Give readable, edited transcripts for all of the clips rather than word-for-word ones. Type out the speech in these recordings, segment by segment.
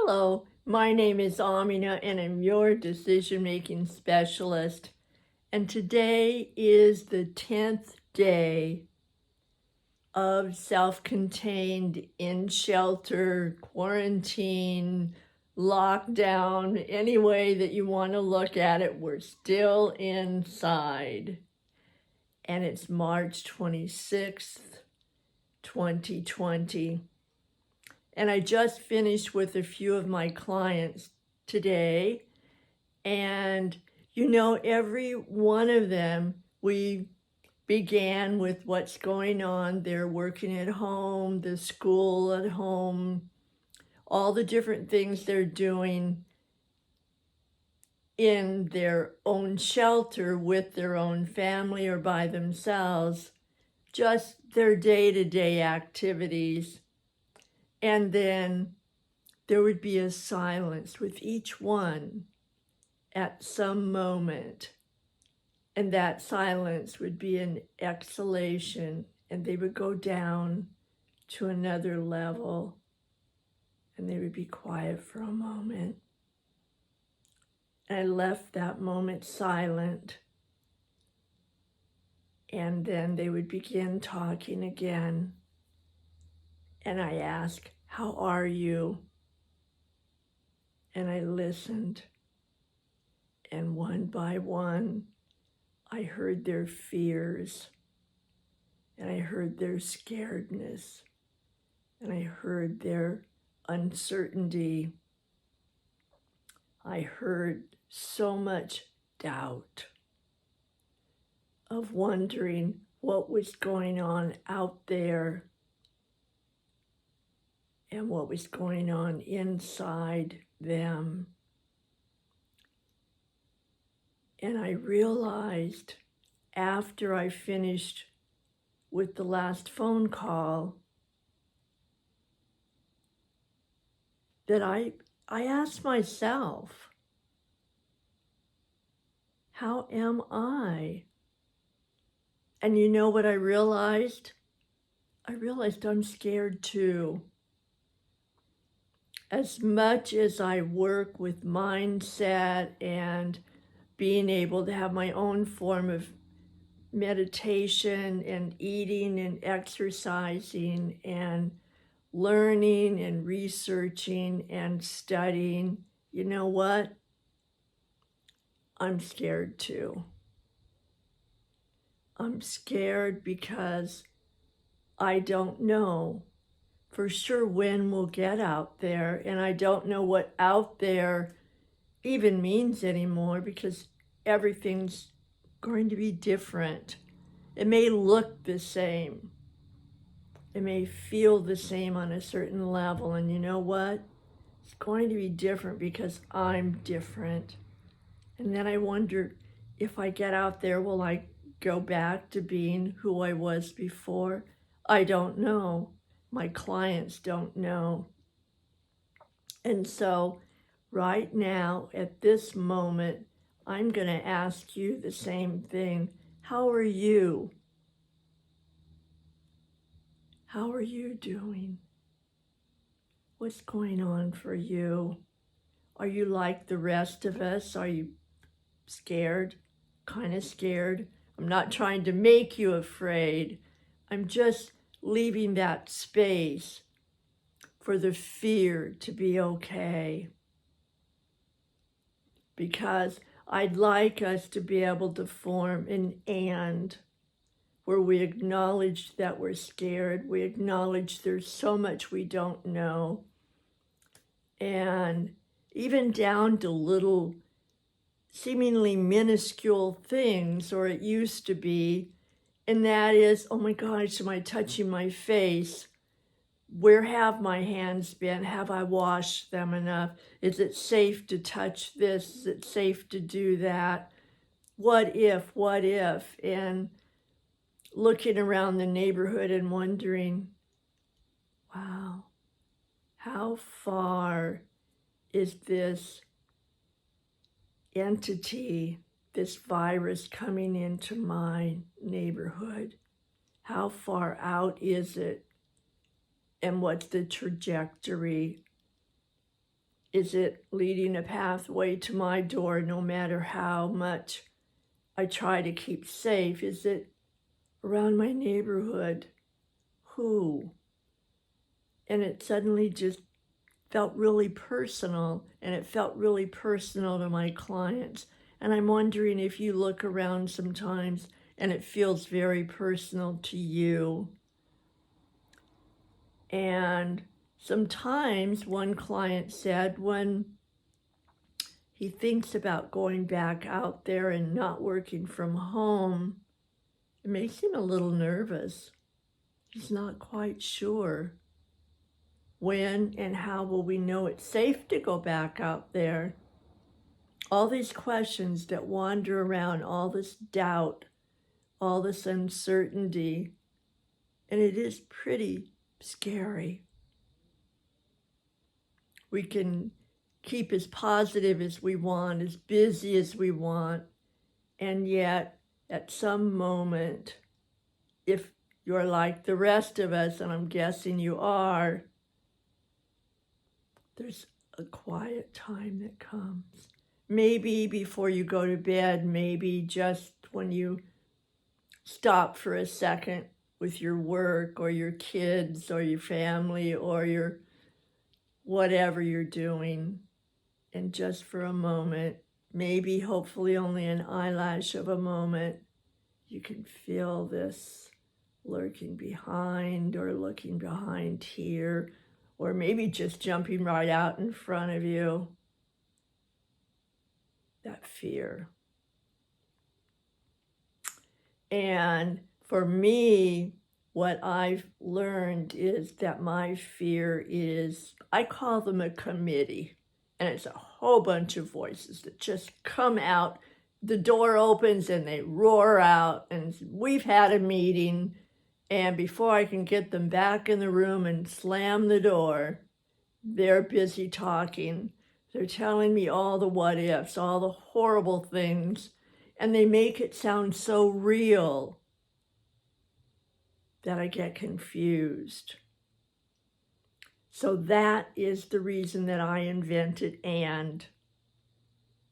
Hello, my name is Amina and I'm your decision-making specialist. And today is the 10th day of self-contained in-shelter, quarantine, lockdown, any way that you want to look at it. We're still inside. And it's March 26th, 2020. And I just finished with a few of my clients today. And, every one of them, we began with what's going on. They're working at home, the school at home, all the different things they're doing in their own shelter with their own family or by themselves, just their day-to-day activities. And then there would be a silence with each one at some moment. And that silence would be an exhalation, and they would go down to another level, and they would be quiet for a moment. And I left that moment silent, and then they would begin talking again. And I asked, "How are you?" And I listened. And one by one, I heard their fears, and I heard their scaredness, and I heard their uncertainty. I heard so much doubt of wondering what was going on out there and what was going on inside them. And I realized after I finished with the last phone call that I asked myself, how am I? And you know what I realized? I realized I'm scared too. As much as I work with mindset and being able to have my own form of meditation and eating and exercising and learning and researching and studying, you know what? I'm scared too. I'm scared because I don't know for sure when we'll get out there, and I don't know what out there even means anymore because everything's going to be different. It may look the same. It may feel the same on a certain level, and you know what? It's going to be different because I'm different. And then I wonder, if I get out there, will I go back to being who I was before? I don't know. My clients don't know. And so right now, at this moment, I'm going to ask you the same thing. How are you? How are you doing? What's going on for you? Are you like the rest of us? Are you scared? Kind of scared? I'm not trying to make you afraid. I'm just leaving that space for the fear to be okay. Because I'd like us to be able to form an and where we acknowledge that we're scared. We acknowledge there's so much we don't know. And even down to little seemingly minuscule things, or it used to be, and that is, oh my gosh, am I touching my face? Where have my hands been? Have I washed them enough? Is it safe to touch this? Is it safe to do that? What if? And looking around the neighborhood and wondering, wow, how far is this entity, this virus coming into my neighborhood? How far out is it? And what's the trajectory? Is it leading a pathway to my door no matter how much I try to keep safe? Is it around my neighborhood? Who? And it suddenly just felt really personal, and it felt really personal to my clients. And I'm wondering if you look around sometimes and it feels very personal to you. And sometimes one client said when he thinks about going back out there and not working from home, it makes him a little nervous. He's not quite sure. When and how will we know it's safe to go back out there? All these questions that wander around, all this doubt, all this uncertainty, and it is pretty scary. We can keep as positive as we want, as busy as we want, and yet at some moment, if you're like the rest of us, and I'm guessing you are, there's a quiet time that comes. Maybe before you go to bed, maybe just when you stop for a second with your work or your kids or your family or your whatever you're doing, and just for a moment, maybe hopefully only an eyelash of a moment, you can feel this lurking behind or looking behind here, or maybe just jumping right out in front of you. That fear. And for me, what I've learned is that my fear is, I call them a committee, and it's a whole bunch of voices that just come out. The door opens and they roar out, and we've had a meeting, and before I can get them back in the room and slam the door, they're busy talking. They're telling me all the what ifs, all the horrible things, and they make it sound so real that I get confused. So that is the reason that I invented "and,"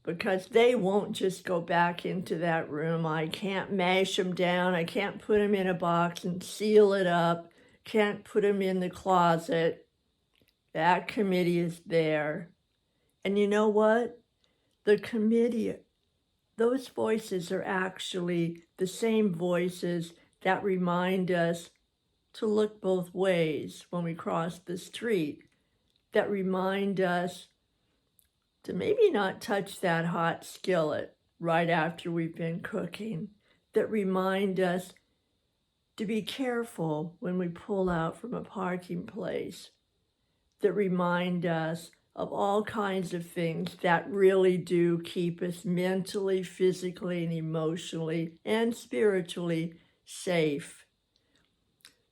because they won't just go back into that room. I can't mash them down. I can't put them in a box and seal it up. Can't put them in the closet. That committee is there. And you know what? The committee, those voices are actually the same voices that remind us to look both ways when we cross the street, that remind us to maybe not touch that hot skillet right after we've been cooking, that remind us to be careful when we pull out from a parking place, that remind us of all kinds of things that really do keep us mentally, physically, and emotionally and spiritually safe.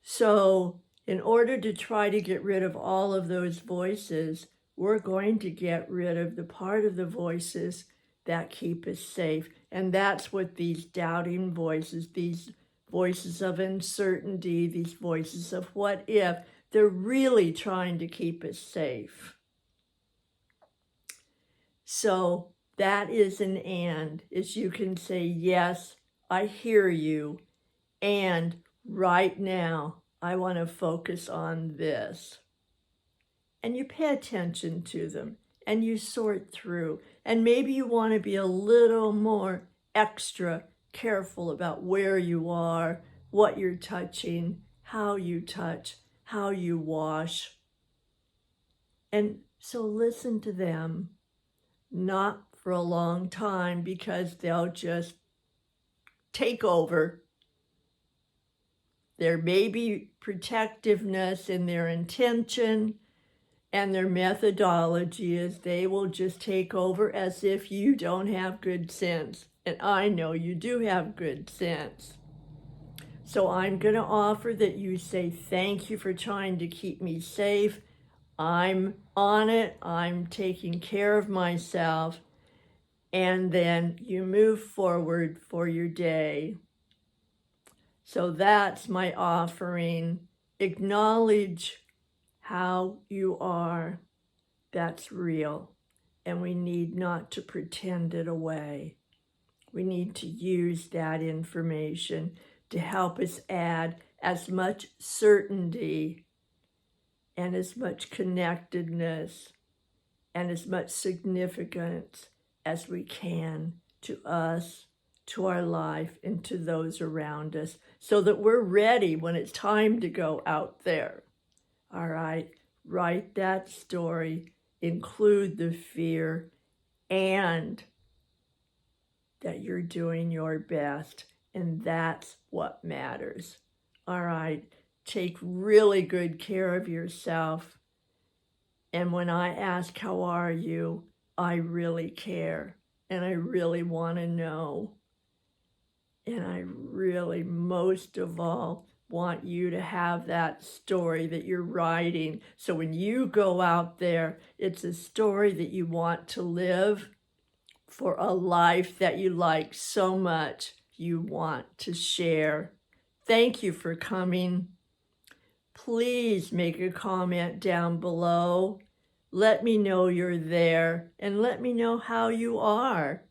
So in order to try to get rid of all of those voices, we're going to get rid of the part of the voices that keep us safe. And that's what these doubting voices, these voices of uncertainty, these voices of what if, they're really trying to keep us safe. So that is an "and," is you can say, yes, I hear you, and right now I want to focus on this. And you pay attention to them and you sort through. And maybe you want to be a little more extra careful about where you are, what you're touching, how you touch, how you wash. And so listen to them, not for a long time, because they'll just take over. There may be protectiveness in their intention, and their methodology is they will just take over as if you don't have good sense. And I know you do have good sense. So I'm going to offer that you say, thank you for trying to keep me safe. I'm on it. I'm taking care of myself. And then you move forward for your day. So that's my offering. Acknowledge how you are. that's real, and we need not to pretend it away. We need to use that information to help us add as much certainty and as much connectedness and as much significance as we can to us, to our life, and to those around us, so that we're ready when it's time to go out there. All right, write that story, include the fear, and that you're doing your best, and that's what matters. All right, take really good care of yourself. And when I ask, how are you? I really care, and I really want to know. And I really, most of all, want you to have that story that you're writing. So when you go out there, it's a story that you want to live for a life that you like so much, you want to share. Thank you for coming. Please make a comment down below. Let me know you're there, and let me know how you are.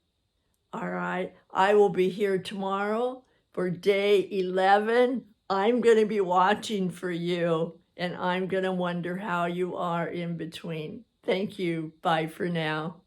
All right, I will be here tomorrow for day 11. I'm going to be watching for you, and I'm going to wonder how you are in between. Thank you. Bye for now.